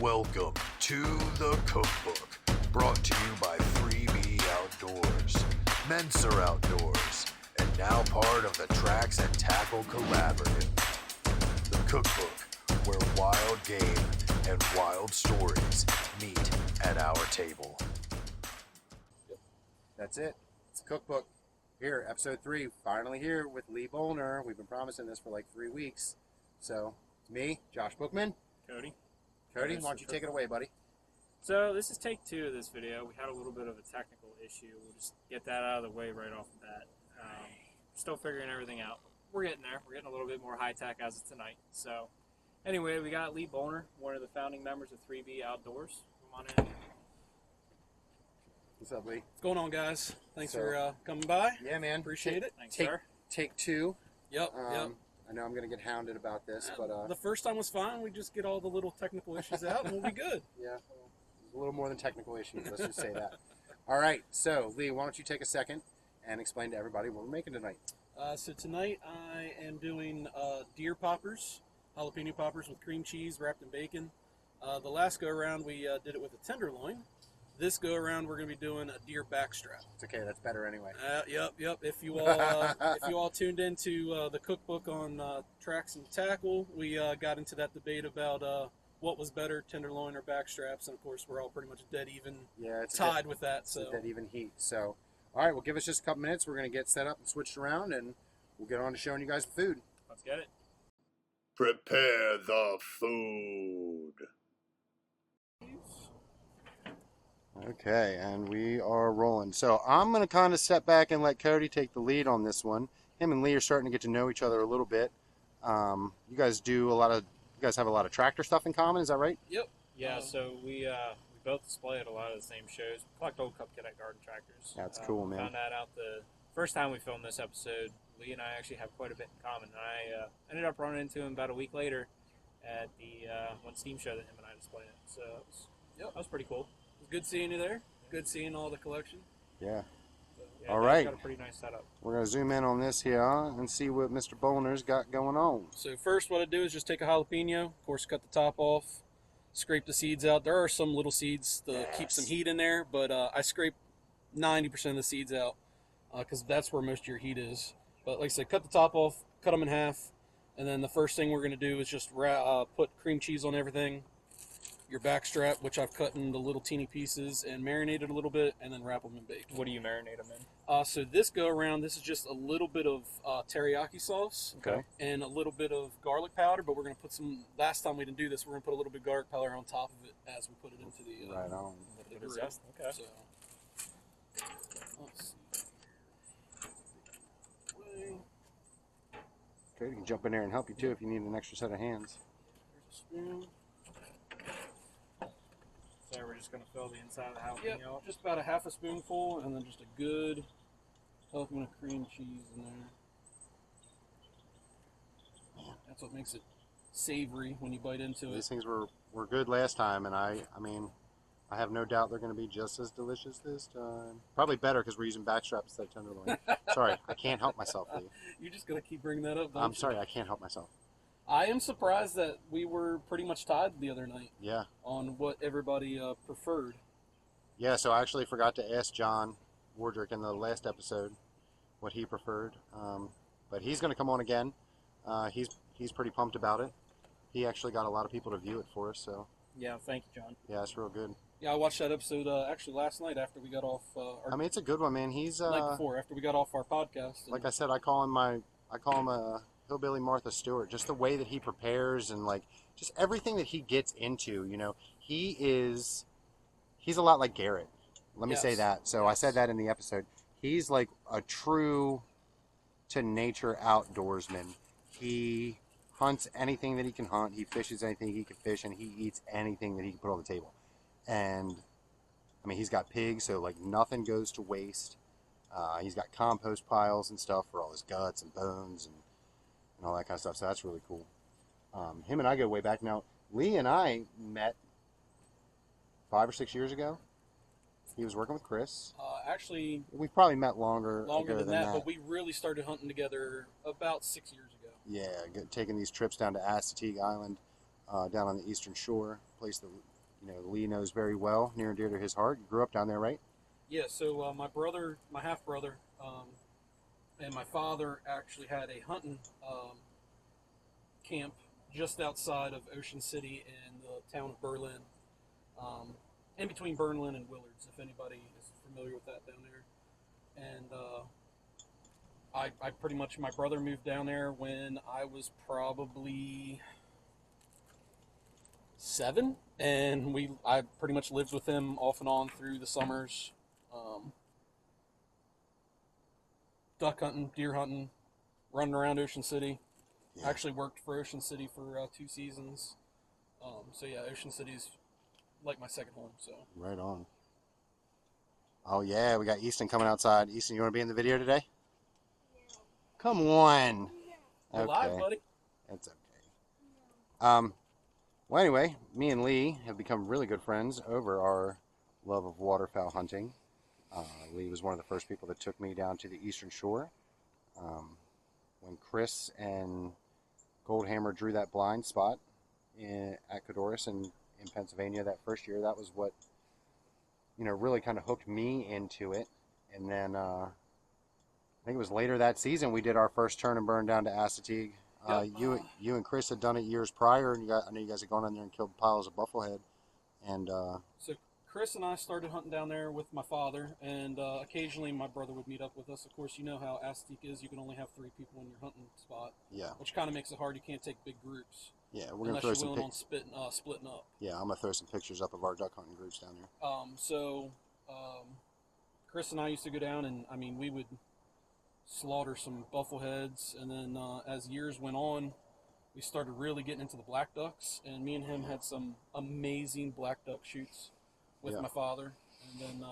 Welcome to the Cookbook, brought to you by Freebie Outdoors, Mensa Outdoors, and now part of the Tracks and Tackle Collaborative. The Cookbook, where wild game and wild stories meet at our table. That's it. It's a cookbook. Here, episode 3, finally here with Lee Bolner. We've been promising this for like 3 weeks. So, it's me, Josh Bookman. Cody, why don't you take it away, buddy? So this is take 2 of this video. We had a little bit of a technical issue. We'll just get that out of the way right off the bat. Still figuring everything out. We're getting there. We're getting a little bit more high-tech as of tonight. So anyway, we got Lee Bolner, one of the founding members of 3B Outdoors. Come on in. What's up, Lee? What's going on, guys? Thanks for coming by. Yeah, man. Appreciate it. Thanks, sir. Take 2. Yep, yep. I know I'm going to get hounded about this, but... The first time was fine. We just get all the little technical issues out and we'll be good. Yeah, well, a little more than technical issues, let's just say that. All right, so, Lee, why don't you take a second and explain to everybody what we're making tonight. So tonight I am doing deer poppers, jalapeno poppers with cream cheese wrapped in bacon. The last go-around we did it with a tenderloin. This go-around we're going to be doing a deer backstrap. It's okay, that's better anyway. Yep. If you all tuned into the cookbook on Tracks and Tackle, we got into that debate about what was better, tenderloin or backstraps, and of course we're all pretty much dead even tied with that. So dead even heat. So, all right, well, give us just a couple minutes. We're going to get set up and switched around, and we'll get on to showing you guys the food. Let's get it. Prepare the food. Okay, and we are rolling. So I'm going to kind of step back and let Cody take the lead on this one. Him and Lee are starting to get to know each other a little bit. You guys have a lot of tractor stuff in common, is that right? Yep. Yeah, so we both display at a lot of the same shows. We collect old Cub Cadet garden tractors. That's cool, man. Found that out the first time we filmed this episode. Lee and I actually have quite a bit in common. I ended up running into him about a week later at the one steam show that him and I displayed at. So that was pretty cool. It was good seeing you there. Good seeing all the collection. Yeah. So, yeah, all right. Got a pretty nice setup. We're going to zoom in on this here and see what Mr. Bolner's got going on. So first what I do is just take a jalapeno, of course cut the top off, scrape the seeds out. There are some little seeds to keep some heat in there, but I scrape 90% of the seeds out because that's where most of your heat is. But like I said, cut the top off, cut them in half, and then the first thing we're going to do is just put cream cheese on everything. Your backstrap, which I've cut into little teeny pieces and marinated a little bit, and then wrap them in bacon. What do you marinate them in? So this go around, this is just a little bit of teriyaki sauce, Okay. and a little bit of garlic powder. But we're gonna put some. Last time we didn't do this, we're gonna put a little bit of garlic powder on top of it as we put it into the. Right on. The Good grill. zest. Okay. So, let's see. Cody can jump in there and help you too if you need an extra set of hands. Here's a spoon. So we're just going to fill the inside of the Yep, jalapeno up. just about a half a spoonful, and then just a good helping of cream cheese in there. That's what makes it savory when you bite into These it. things were good last time, and I mean, I have no doubt they're going to be just as delicious this time. Probably better because we're using backstrap instead of tenderloin. Sorry, I can't help myself, Lee. You're just going to keep bringing that up, don't I'm you? sorry, I can't help myself. I am surprised that we were pretty much tied the other night Yeah. on what everybody preferred. Yeah, so I actually forgot to ask John Wardrick in the last episode what he preferred. But he's going to come on again. He's pretty pumped about it. He actually got a lot of people to view it for us, so Yeah, thank you, John. yeah, it's real good. Yeah, I watched that episode actually last night after we got off. I mean, it's a good one, man. He's night before, after we got off our podcast. like I said, I call him a hillbilly Martha Stewart. Just the way that he prepares and like just everything that he gets into. You know, he's a lot like Garrett. Let me say Yes. that. So I said that in the episode. He's like a true to nature outdoorsman. He hunts anything that he can hunt. He fishes anything he can fish, and he eats anything that he can put on the table. And I mean, he's got pigs, so like nothing goes to waste. He's got compost piles and stuff for all his guts and bones and all that kind of stuff. So that's really cool. Him and I go way back. Now, Lee and I met 5 or 6 years ago. He was working with Chris. Actually, We probably met longer longer ago than that, but we really started hunting together about 6 years ago. Yeah, taking these trips down to Assateague Island. down on the Eastern Shore, a place that Lee knows very well, near and dear to his heart. You grew up down there, right? Yeah, so my brother, my half brother, and my father actually had a hunting camp just outside of Ocean City in the town of Berlin, in between Berlin and Willards, if anybody is familiar with that down there. And I pretty much, my brother moved down there when I was probably 7, and I pretty much lived with him off and on through the summers. Duck hunting, deer hunting, running around Ocean City. Yeah. Actually worked for Ocean City for 2 seasons. So yeah, Ocean City's like my second home. So Right on. Oh yeah, we got Easton coming outside. Easton, you want to be in the video today? Come on. you're live, buddy. That's okay. Well, anyway, me and Lee have become really good friends over our love of waterfowl hunting. Lee was one of the first people that took me down to the Eastern Shore. When Chris and Goldhammer drew that blind spot at Codorus in Pennsylvania that first year, that was what really kind of hooked me into it. And then I think it was later that season we did our first turn and burn down to Assateague. Yep. You and Chris had done it years prior, and I know you guys had gone in there and killed piles of bufflehead. And So Chris and I started hunting down there with my father, and occasionally my brother would meet up with us. Of course, you know how Assateague is. You can only have 3 people in your hunting spot, yeah, which kind of makes it hard. You can't take big groups yeah, we're gonna unless throw you're some willing on splitting up. yeah, I'm gonna throw some pictures up of our duck hunting groups down there. So Chris and I used to go down, and I mean, we would slaughter some buffleheads, and then as years went on, we started really getting into the black ducks, and me and him had some amazing black duck shoots with Yeah. my father, and then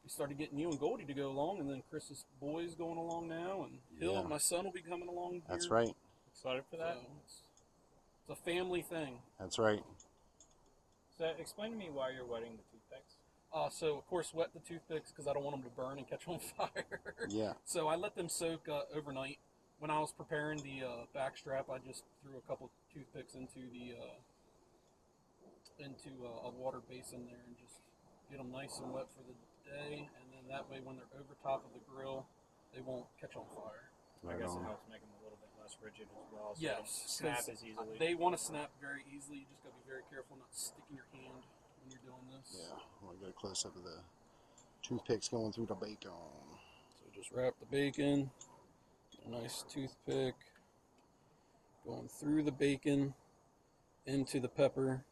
we started getting you and Goldie to go along, and then Chris's boys going along now, and Hill, Yeah. my son, will be coming along here. That's right. Excited for that. So it's a family thing. That's right. So explain to me why you're wetting the toothpicks. So of course wet the toothpicks because I don't want them to burn and catch on fire. Yeah. So I let them soak overnight. When I was preparing the backstrap, I just threw a couple toothpicks into a water basin there and just get them nice and wet for the day. And then that way, when they're over top of the grill, they won't catch on fire. Right I guess on. it helps make them a little bit less rigid as well. So Yes, they don't snap 'cause as easily. they want to snap very easily. You just got to be very careful not sticking your hand when you're doing this. Yeah. I want to get a close up of the toothpicks going through the bacon. So just wrap the bacon, a nice toothpick, going through the bacon, into the pepper,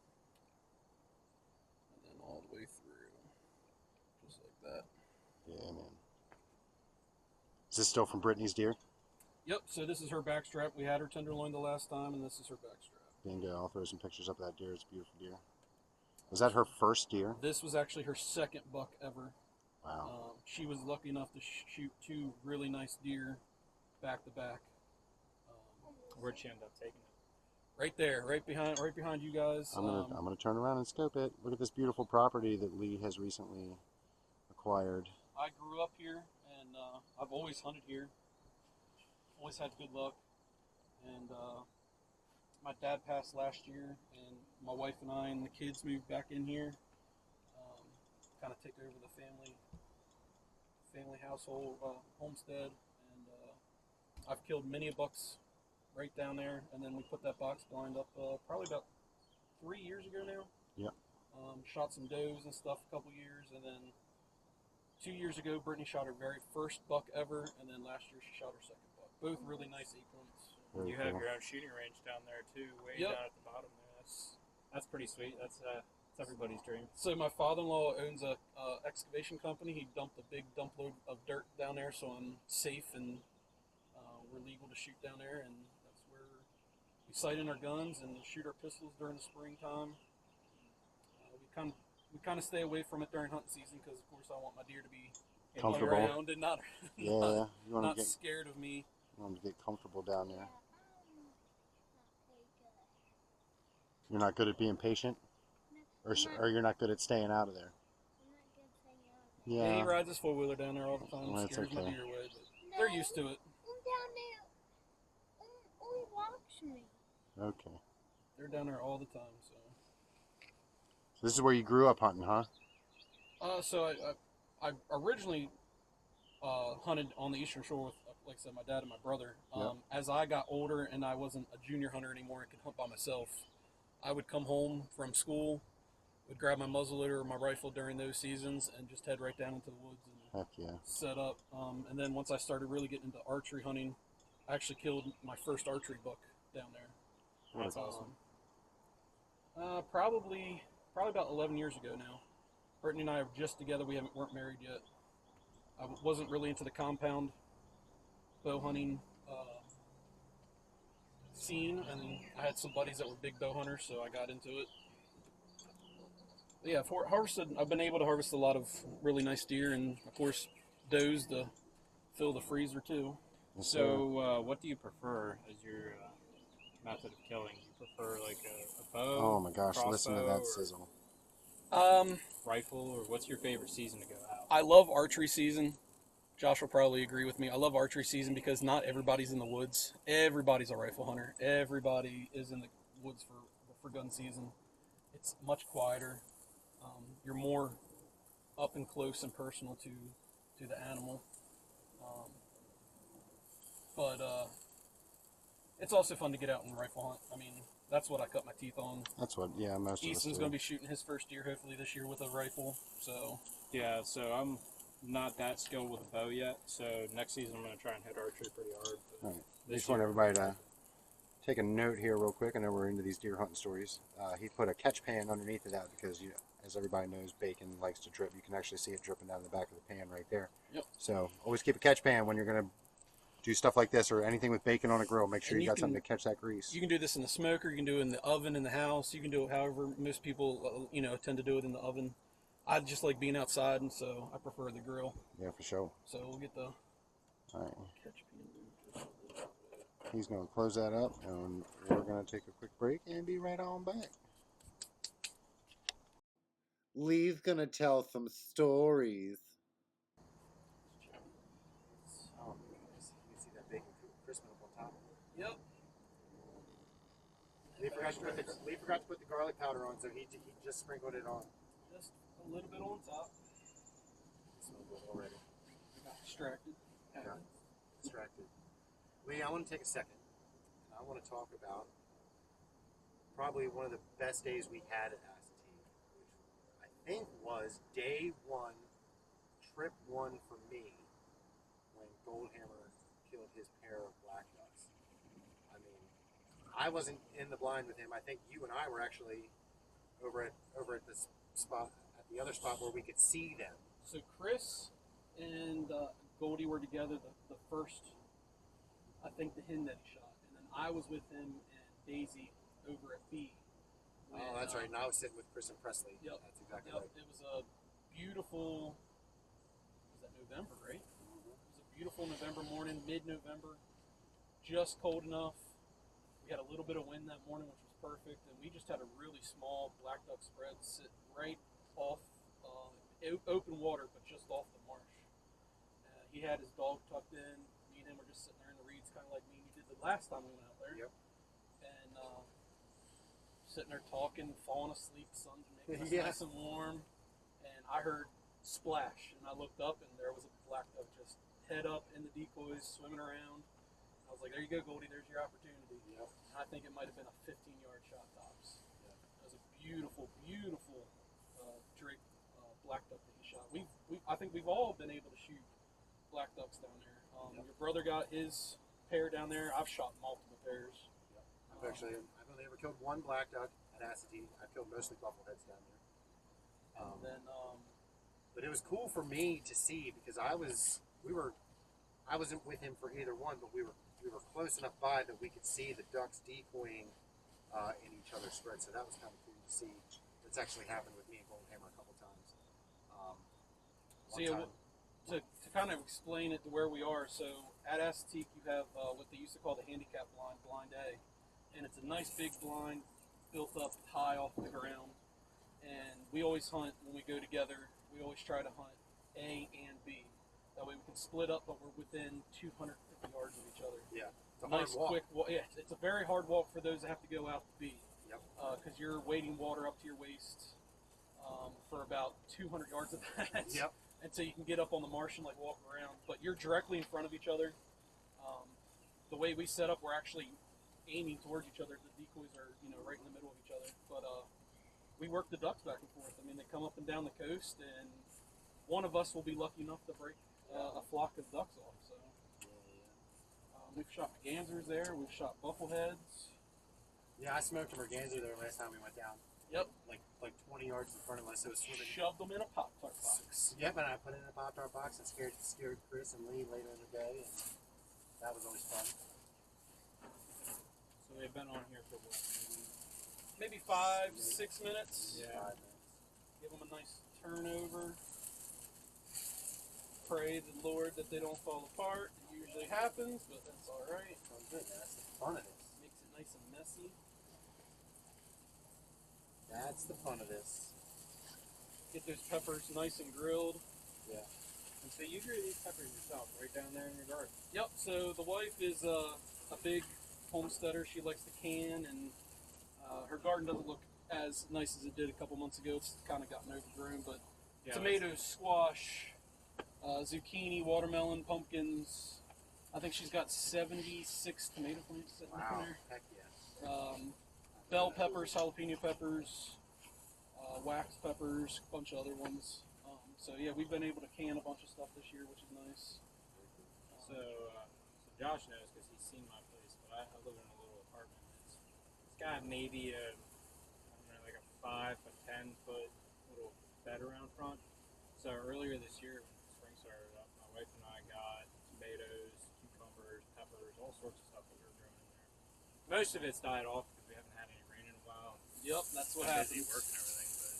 and then all the way through, just like that. Yeah, man. Is this still from Brittany's deer? Yep, so this is her backstrap. We had her tenderloin the last time, and this is her backstrap. Bingo. I'll throw some pictures up of that deer. It's a beautiful deer. Was that her first deer? This was actually her second buck ever. Wow. She was lucky enough to shoot 2 really nice deer back to back. Where'd she end up taking it? Right there, right behind you guys. I'm gonna turn around and scope it. Look at this beautiful property that Lee has recently acquired. I grew up here, and I've always hunted here. Always had good luck. And my dad passed last year, and my wife and I and the kids moved back in here. Kind of take over the family household homestead, and I've killed many bucks right down there. And then we put that box blind up probably about 3 years ago now. Yep. Shot some does and stuff a couple years, and then 2 years ago, Brittany shot her very first buck ever, and then last year she shot her second buck. Both really nice acorns. Very You have cool. your own shooting range down there too, way Yep. down at the bottom there. That's pretty sweet. That's everybody's dream. So my father-in-law owns a excavation company. He dumped a big dump load of dirt down there, so I'm safe and we're legal to shoot down there, and that's where we sight in our guns and shoot our pistols during the springtime. We kind of stay away from it during hunting season because, of course, I want my deer to be Comfortable. around and not Yeah, you want not to get scared of me. comfortable down there. You're not good at being patient, or you're not good at staying out of there. Yeah, he Yeah. rides his four-wheeler down there all the time. Well, that's Scares my okay. deer away, but they're used to it. I'm down there. Watch me. Okay. They're down there all the time. So. So this is where you grew up hunting, huh? So I originally hunted on the Eastern Shore with, like I said, my dad and my brother. As I got older and I wasn't a junior hunter anymore and could hunt by myself, I would come home from school, would grab my muzzleloader or my rifle during those seasons and just head right down into the woods and Heck yeah. set up. And then once I started really getting into archery hunting, I actually killed my first archery buck down there. That's awesome. Probably about 11 years ago now. Brittany and I are just together. We weren't married yet. I wasn't really into the compound bow hunting scene, and I had some buddies that were big bow hunters, so I got into it. But yeah, I've been able to harvest a lot of really nice deer, and of course, does to fill the freezer too. So, what do you prefer as your method of killing? Do you prefer like a bow? Oh my gosh, listen to crossbow, that sizzle. rifle, or what's your favorite season to go out? I love archery season. Josh will probably agree with me. I love archery season because not everybody's in the woods. Everybody's a rifle hunter. Everybody is in the woods for gun season. It's much quieter. You're more up and close and personal to the animal. But it's also fun to get out and rifle hunt. I mean, that's what I cut my teeth on. That's what, yeah, most of us Easton's do. going to be shooting his first deer hopefully this year with a rifle. So Yeah, so I'm not that skilled with a bow yet. So next season I'm going to try and hit archery pretty hard. All right. I This just want year- everybody to take a note here real quick. I know we're into these deer hunting stories. He put a catch pan underneath of that because, you know, as everybody knows, bacon likes to drip. You can actually see it dripping down the back of the pan right there. Yep. So always keep a catch pan when you're going to do stuff like this or anything with bacon on a grill. Make sure And you you got something can- to catch that grease. you can do this in the smoker. You can do it in the oven in the house. You can do it however most people, tend to do it in the oven. I just like being outside, and so I prefer the grill. Yeah, for sure. So we'll get the All right. catch pan. He's going to close that up, and we're going to take a quick break and be right on back. Lee's going to tell some stories. Oh, you can see that bacon crisping up on top. Yep. Lee forgot to put the garlic powder on, so he just sprinkled it on. Just a little bit on top. It smells good already. Got distracted. Yeah. Distracted. Lee, I want to take a second, and I want to talk about probably one of the best days we had at Assateague, which I think was day one, trip one for me, when Goldhammer killed his pair of black ducks. I mean, I wasn't in the blind with him. I think you and I were actually over at this spot, at the other spot where we could see them. So Chris and Goldie were together the first, I think, the hen that he shot, and then I was with him and Daisy over at B. Oh, that's right. And I was sitting with Chris and Presley. Yep. That's exactly Yep. right. It was a beautiful. Was that November, right? It was a beautiful November morning, mid-November, just cold enough. We had a little bit of wind that morning, which was perfect, and we just had a really small black duck spread sit right off open water, but just off the marsh. He had his dog tucked in. Me and him were just sitting there in the reeds, kind of like me and you did the last time we went out there. Yep. And sitting there talking, falling asleep. The sun's making us Yeah. nice and warm. And I heard splash, and I looked up, and there was a black duck just head up in the decoys, swimming around. I was like, "There you go, Goldie. There's your opportunity." Yep. And I think it might have been a 15-yard shot tops. Yeah. It was a beautiful, beautiful Drake black duck that he shot. I think we've all been able to shoot black ducks down there. Your brother got his pair down there. I've shot multiple pairs. Yep. I've only ever killed one black duck at Assateague. I've killed mostly buffleheads down there. And then But it was cool for me to see because I wasn't with him for either one, but we were close enough by that we could see the ducks decoying in each other's spread. So that was kind of cool to see. That's actually happened with me and Goldhammer a couple times. So yeah, to kind of explain it to where we are, so at Assateague you have what they used to call the handicap blind, blind A, and it's a nice big blind built up high off the ground, and we always hunt when we go together. We always try to hunt A and B. That way we can split up, but we're within 250 yards of each other. Yeah, it's a Nice hard walk. quick walk. Yeah, it's a very hard walk for those that have to go out to B. Yep. Because you're wading water up to your waist for about 200 yards of that. Yep. Until you can get up on the marsh and like walk around. But you're directly in front of each other. The way we set up, we're actually aiming towards each other. The decoys are, right in the middle of each other. But we work the ducks back and forth. I mean, they come up and down the coast, and one of us will be lucky enough to break a flock of ducks off. So we've shot mergansers there. We've shot buffleheads. Yeah, I smoked a merganser there last time we went down. Yep. Like 20 yards in front of us. It was swimming. Shoved them in a Pop-Tart box. Yep, and I put it in a Pop-Tart box and scared Chris and Lee later in the day, and that was always fun. So they've been on here for what? Maybe 5-6 minutes. Yeah. 5 minutes. Give them a nice turnover. Pray to the Lord that they don't fall apart. It usually happens, but that's all right. Oh, good, man. That's the fun of this. Makes it nice and messy. That's the fun of this. Get those peppers nice and grilled. Yeah. And so you grew these peppers yourself, right down there in your garden. Yep. So the wife is a big homesteader. She likes to can, and her garden doesn't look as nice as it did a couple months ago. It's kind of gotten overgrown, but Yeah, tomatoes, squash, zucchini, watermelon, pumpkins. I think she's got 76 tomato plants sitting Wow. in there. Heck yeah. Bell peppers, jalapeno peppers, wax peppers, a bunch of other ones. So yeah, we've been able to can a bunch of stuff this year, which is nice. So Josh knows because he's seen my place, but I live in a little apartment. It's got maybe like a 5 foot, 10 foot little bed around front. So earlier this year, when spring started up, my wife and I got tomatoes, cucumbers, peppers, all sorts of stuff that we were growing in there. Most of it's died off because we haven't had any rain in a while. Yep, that's what I'm happens. busy work and everything, but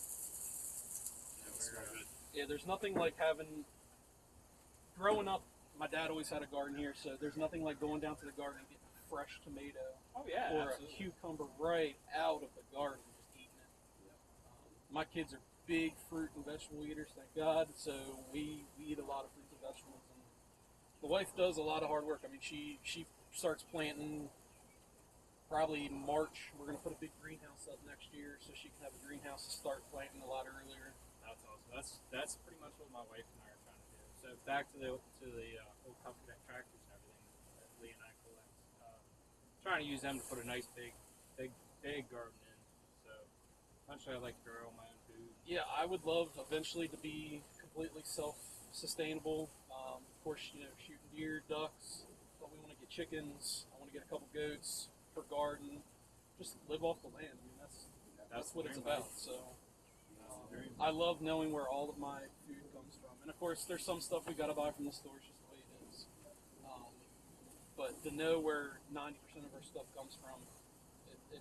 we're Yeah, there's nothing like having. Growing up, my dad always had a garden here, so there's nothing like going down to the garden and getting a fresh tomato oh yeah, or absolutely. a cucumber right out of the garden, just eating it. My kids are big fruit and vegetable eaters, thank God. So we eat a lot of fruits and vegetables. And the wife does a lot of hard work. I mean, she starts planting probably in March. We're going to put a big greenhouse up next year, so she can have a greenhouse to start planting a lot earlier. That's awesome. That's pretty much what my wife and I are trying to do. So back to the old Connect tractors and everything that Lee and I collect. Trying to use them to put a nice big garden in. So eventually I'd like to grow my own food. Yeah, I would love eventually to be completely self-sustainable. Of course, shooting deer, ducks, but we want to get chickens. I want to get a couple goats for garden. Just live off the land. I mean, that's what it's about. So I love knowing where all of my food comes from. And of course, there's some stuff we got to buy from the stores just the way it is. But to know where 90% of our stuff comes from, it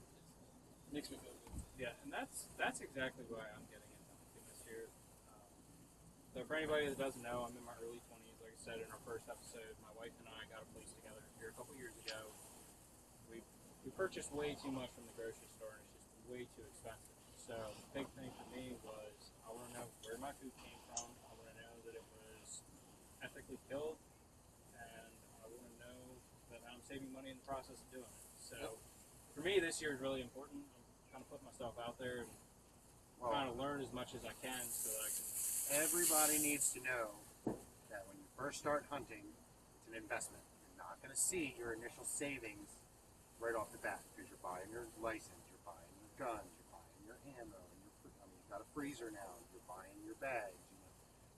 makes me feel good. Yeah, and that's exactly why I'm getting into hunting this year. So for anybody that doesn't know, I'm in my early 20s. Like I said in our first episode, my wife and I got a place together here a couple years ago. We purchased way too much from the grocery store, and it's just way too expensive. So the big thing for me was I want to know where my food came from. I want to know that it was ethically killed, and I want to know that I'm saving money in the process of doing it. So for me, this year is really important. I'm kind of putting myself out there and trying to learn as much as I can so that I can. Everybody needs to know that when you first start hunting, it's an investment. You're not going to see your initial savings right off the bat because you're buying your license, you're buying your guns, you're buying your ammo, and you've got a freezer now, you're buying your bags.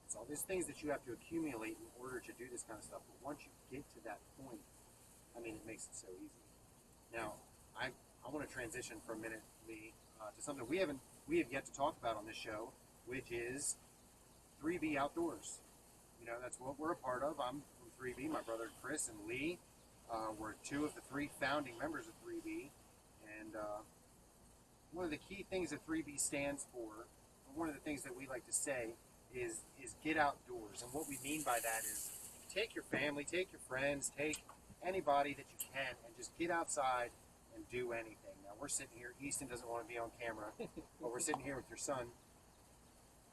It's all these things that you have to accumulate in order to do this kind of stuff. But once you get to that point, I mean, it makes it so easy. Now, I want to transition for a minute, Lee, to something we have yet to talk about on this show, which is 3B Outdoors. That's what we're a part of. I'm from 3B. My brother Chris and Lee were two of the 3 founding members of 3B. And one of the key things that 3B stands for, one of the things that we like to say is get outdoors. And what we mean by that is take your family, take your friends, take anybody that you can, and just get outside and do anything. Now we're sitting here, Easton doesn't want to be on camera, but we're sitting here with your son.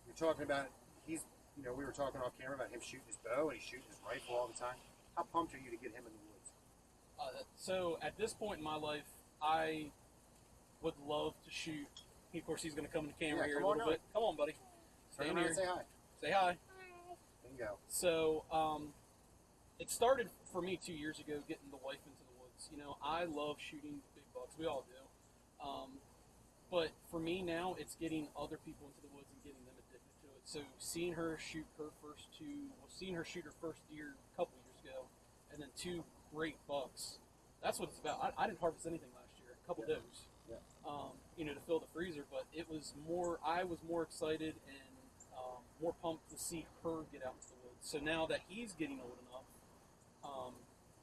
You're talking about, we were talking off camera about him shooting his bow and he's shooting his rifle all the time. How pumped are you to get him in the woods? So at this point in my life, I would love to shoot. Of course, he's going to come in the camera Yeah, here a come on little bit. Come on, buddy. Turn Stand around here. and say hi. Say hi. Bingo. So, it started for me 2 years ago, getting the wife into the woods. You know, I love shooting big bucks. We all do. But for me now, it's getting other people into the woods and getting them addicted to it. So seeing her shoot her first deer a couple years ago, and then 2 great bucks. That's what it's about. I didn't harvest anything last year. A couple does. Yeah. You know, to fill the freezer, but it was more. I was more excited and more pumped to see her get out into the woods. So now that he's getting old enough,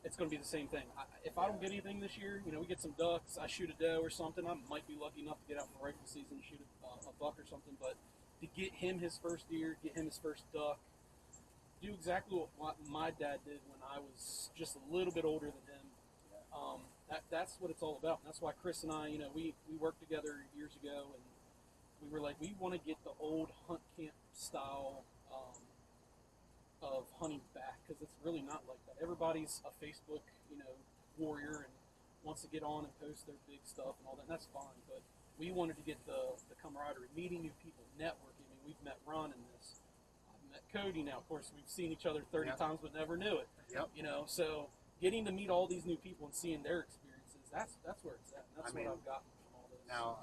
it's going to be the same thing. If I don't get anything this year, you know, we get some ducks, I shoot a doe or something, I might be lucky enough to get out for rifle season and shoot a buck or something, but to get him his first deer, get him his first duck, do exactly what my dad did when I was just a little bit older than him, that's what it's all about. And that's why Chris and I, you know, we worked together years ago, and we were like, we want to get the old hunt camp style of hunting back, because it's really not like that. Everybody's a Facebook, you know, warrior and wants to get on and post their big stuff and all that, and that's fine, but we wanted to get the camaraderie, meeting new people, networking. I mean, we've met Ron in this. I've met Cody now. Of course, we've seen each other 30 times but never knew it. Yep. You know, so getting to meet all these new people and seeing their experiences, that's where it's at, and that's what I've gotten from all this. Now,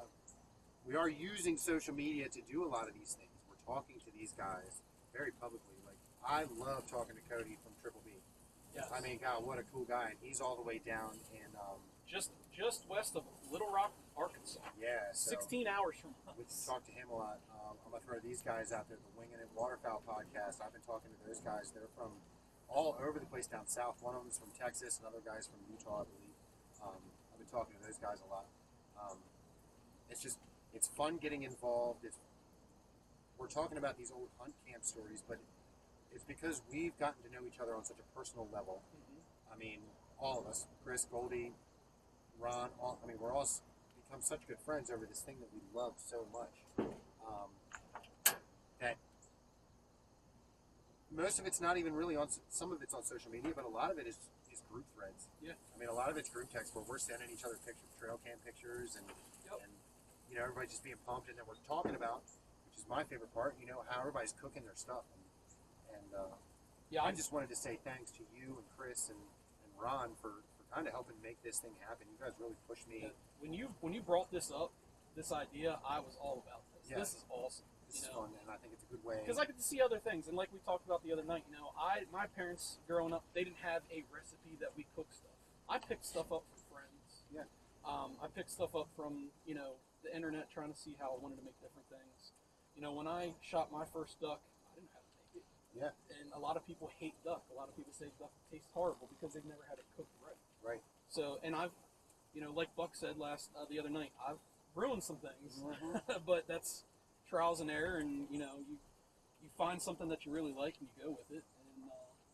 we are using social media to do a lot of these things. We're talking to these guys very publicly. Like, I love talking to Cody from Triple B. Yes. I mean, God, what a cool guy. And he's all the way down in, just west of Little Rock, Arkansas. yeah. So 16 hours from we can us. talk to him a lot. I'm going to throw these guys out there, the Winging It Waterfowl podcast. I've been talking to those guys. They're from all over the place down south. One of them's from Texas. Another guy's from Utah, I believe. I've been talking to those guys a lot. It's fun getting involved. We're talking about these old hunt camp stories, but it's because we've gotten to know each other on such a personal level. Mm-hmm. I mean, all of us, Chris, Goldie, Ron, we're all become such good friends over this thing that we love so much. That most of it's not even really on, some of it's on social media, but a lot of it is group threads. Yeah. I mean, a lot of it's group text where we're sending each other pictures, trail cam pictures, and you know, everybody just being pumped, and then we're talking about, which is my favorite part, you know, how everybody's cooking their stuff. And I just wanted to say thanks to you and Chris and Ron for kind of helping make this thing happen. You guys really pushed me. Yeah. When you brought this up, this idea, I was all about this. Yeah. This is awesome. This is fun, and I think it's a good way. Because I get to see other things, and like we talked about the other night, you know, my parents growing up, they didn't have a recipe that we cook stuff. I picked stuff up from friends. Yeah. I picked stuff up from, you know, the internet, trying to see how I wanted to make different things. You know, when I shot my first duck, I didn't know how to make it. Yeah. And a lot of people hate duck. A lot of people say duck tastes horrible because they've never had it cooked right. Right. So, and I've, you know, like Buck said the other night, I've ruined some things, Mm-hmm. but that's trials and error, and you know, you find something that you really like and you go with it. And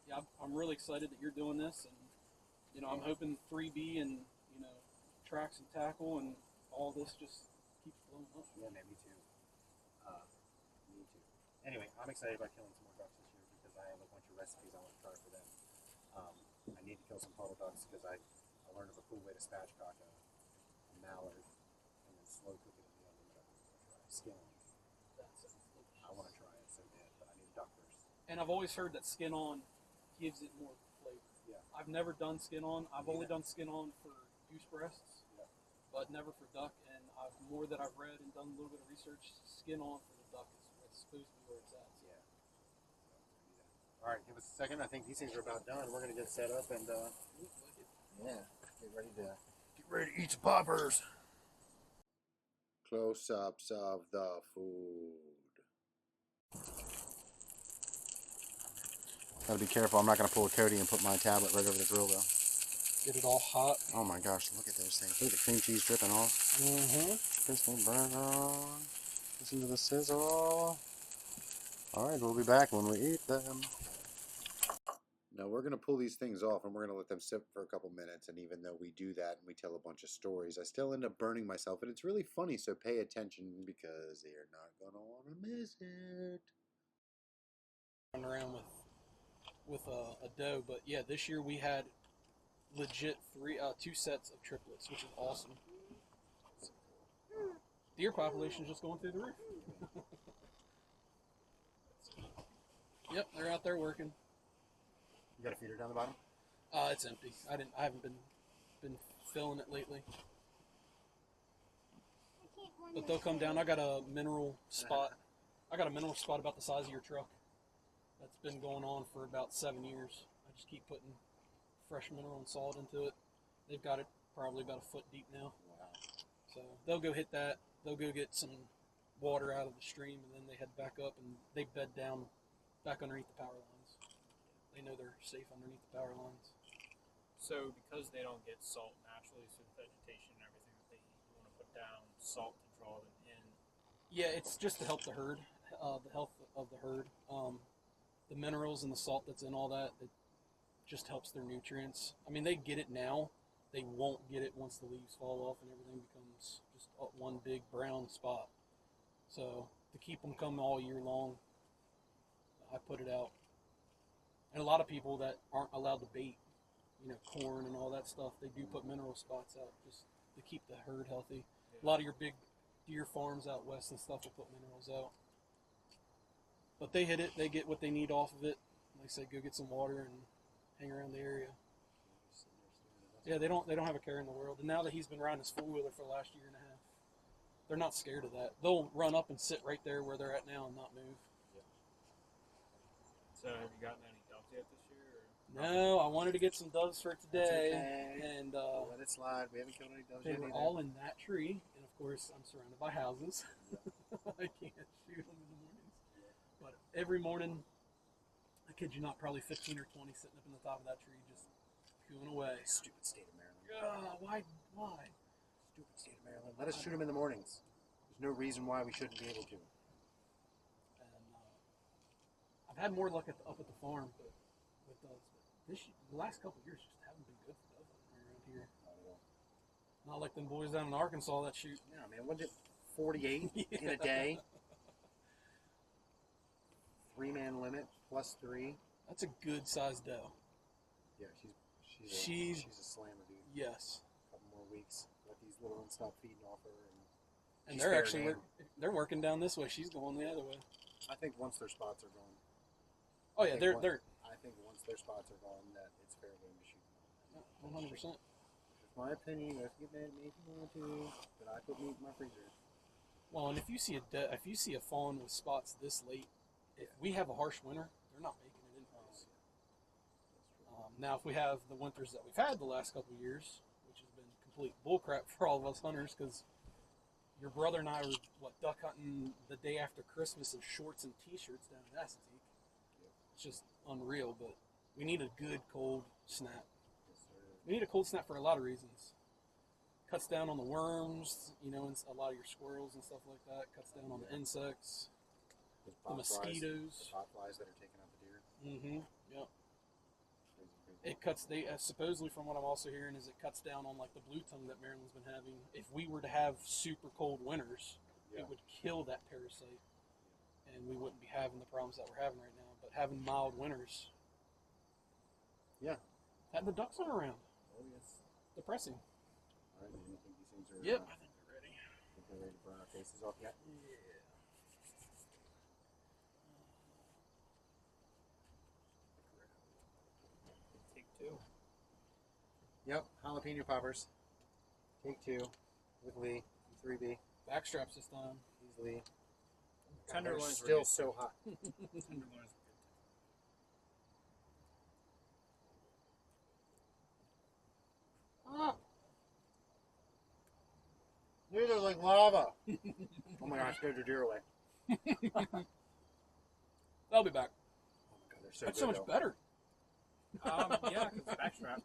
yeah, I'm really excited that you're doing this, and you know, I'm hoping 3B and you know, tracks and tackle and all this just keeps blowing up. Yeah, man, me too. Me too. Anyway, I'm excited about killing some more ducks this year because I have a bunch of recipes I want to try for them. I need to kill some puddle ducks because I learned of a cool way to spatchcock a mallard and then slow cook it in the oven. But I want to try skin on. I want to try it so bad, but I need a duck first. And I've always heard that skin on gives it more flavor. Yeah. I've never done skin on. I've only done skin on for goose breasts, but never for duck. And more that I've read and done a little bit of research, skin on for the duck is supposed to be where it's at. So. Yeah. All right, give us a second. I think these things are about done. We're gonna get set up and get ready to eat some poppers. close-ups of the food. Gotta be careful. I'm not gonna pull a Cody and put my tablet right over the grill though. Get it all hot. Oh my gosh, look at those things. Look at the cream cheese dripping off. Mm-hmm. Crispy burger. Listen to the sizzle. Alright, we'll be back when we eat them. Now we're going to pull these things off and we're going to let them sit for a couple minutes. And even though we do that and we tell a bunch of stories, I still end up burning myself. And it's really funny, so pay attention because you're not going to want to miss it. Running around with a doe, but yeah, this year we had legit 2 sets of triplets, which is awesome. Deer population is just going through the roof. Yep, they're out there working. You got a feeder down the bottom? It's empty. I haven't been filling it lately. But they'll come down. I got a mineral spot. I got a mineral spot about the size of your truck. That's been going on for about 7 years. I just keep putting fresh mineral and salt into it. They've got it probably about a foot deep now. Wow. So they'll go hit that. They'll go get some water out of the stream, and then they head back up and they bed down back underneath the power lines. They know they're safe underneath the power lines. So because they don't get salt naturally through the vegetation and everything that they eat, you want to put down salt to draw them in. Yeah, it's just to help the herd, the health of the herd. The minerals and the salt that's in all that, it just helps their nutrients. I mean, they get it now. They won't get it once the leaves fall off and everything becomes just one big brown spot. So to keep them coming all year long, I put it out. And a lot of people that aren't allowed to bait, corn and all that stuff, they do put mineral spots out just to keep the herd healthy. A lot of your big deer farms out west and stuff will put minerals out. But they hit it, they get what they need off of it. Like I said, go get some water and hang around the area. Yeah, they don't have a care in the world. And now that he's been riding his four-wheeler for the last year and a half, they're not scared of that. They'll run up and sit right there where they're at now and not move. So have you gotten any doves yet this year? Or? No, I wanted to get some doves for today. Okay. And Let it slide. We haven't killed any doves they yet were either. all in that tree. And of course, I'm surrounded by houses. I can't shoot them in the mornings. But every morning, I kid you not, probably 15 or 20 sitting up in the top of that tree just cooing away. Stupid state of Maryland. Why? Stupid state of Maryland. Let us shoot them in the mornings. There's no reason why we shouldn't be able to. And I've had more luck up at the farm with doves. But the last couple of years just haven't been good for dove hunting around here. Not at all. Not like them boys down in Arkansas that shoot. Yeah, man. Wasn't it 48 in a day? 3-man limit plus 3. That's a good sized doe. Yeah, she's a slammer, dude. Yes. A couple more weeks. Let these little ones stop feeding off her. And she's they're fair actually game. they're working down this way. She's going the other way. I think once their spots are gone. Oh yeah, they're I think once their spots are gone, that it's fair game to shoot them. 100%. It's my opinion. You have to get mad at me if you want to, but I put meat in my freezer. Well, and if you see a fawn with spots this late, if we have a harsh winter, they're not making it in for us. Now, if we have the winters that we've had the last couple of years, which has been complete bullcrap for all of us hunters, because your brother and I were duck hunting the day after Christmas in shorts and t-shirts down at Assateague. It's just unreal, but we need a good cold snap. We need a cold snap for a lot of reasons. Cuts down on the worms, and a lot of your squirrels and stuff like that. Cuts down on the insects, the mosquitoes. The pot flies that are taking out the deer. Mm-hmm. Yep. It cuts. Supposedly, from what I'm also hearing, is it cuts down on like the blue tongue that Maryland's been having. If we were to have super cold winters, it would kill that parasite, and we wouldn't be having the problems that we're having right now. But having mild winters, and the ducks aren't around. Oh yes. Depressing. All right, man. I think these things are. Yep. I think they're ready. I think they're ready to burn our faces off yet. Yeah. Take 2. Yep. Jalapeno poppers. Take 2 with Lee. 3B. Backstraps this time. Easily. Tenderloins Still were so hot. Tenderloins were good. Ah. These are like lava. Oh my gosh, scared your deer away. They'll be back. Oh my god, they're so That's good. so much though. better. Yeah, because backstrap.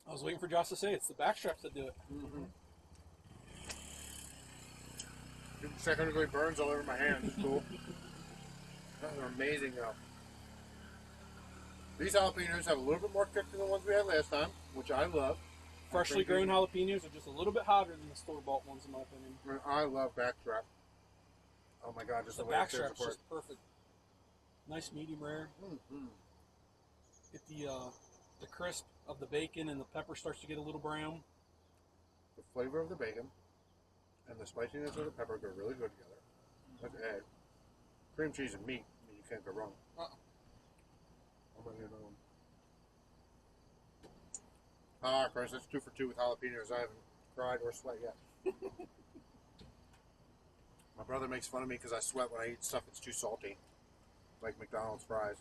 I was waiting for Josh to say it's the backstraps that do it. Mm-hmm. Second degree burns all over my hands. It's cool. Those are amazing though. These jalapenos have a little bit more kick than the ones we had last time, which I love. Freshly grown jalapenos are just a little bit hotter than the store-bought ones, in my opinion. I love backstrap. Oh my god, just The the way it tears backstrap's apart. just perfect. Nice medium rare. Mm-hmm. Get the crisp of the bacon and the pepper starts to get a little brown. The flavor of the bacon and the spiciness of the pepper go really good together. Let's add cream cheese and meat. I mean, you can't go wrong. I'm gonna get another one. Ah, Chris, that's 2 for 2 with jalapenos. I haven't cried or sweat yet. My brother makes fun of me because I sweat when I eat stuff that's too salty, like McDonald's fries.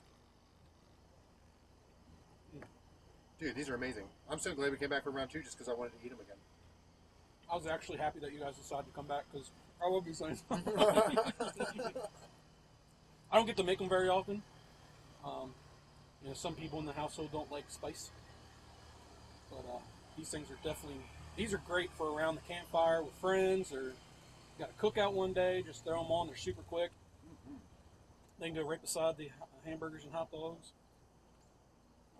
Dude, these are amazing. I'm so glad we came back for round 2 just because I wanted to eat them again. I was actually happy that you guys decided to come back because I will be saying I don't get to make them very often. Some people in the household don't like spice, but these things are these are great for around the campfire with friends, or got a cookout one day. Just throw them on; they're super quick. They can go right beside the hamburgers and hot dogs.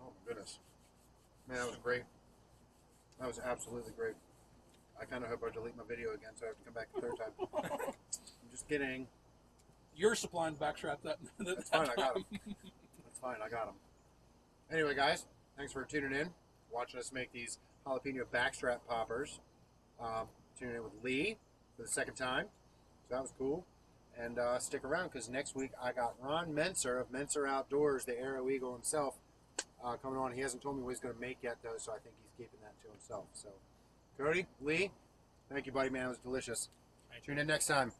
Oh my goodness, man, that was great. That was absolutely great. I kind of hope I delete my video again, so I have to come back the third time. I'm just kidding. You're supplying backstrap that. That's fine. I got them. That's fine. I got them. Anyway, guys, thanks for tuning in, watching us make these jalapeno backstrap poppers. Tuning in with Lee for the second time, so that was cool. And stick around because next week I got Ron Menser of Menser Outdoors, the Arrow Eagle himself, coming on. He hasn't told me what he's going to make yet, though, so I think he's keeping that to himself. So, Cody, Lee, thank you, buddy, man. It was delicious. Tune in next time.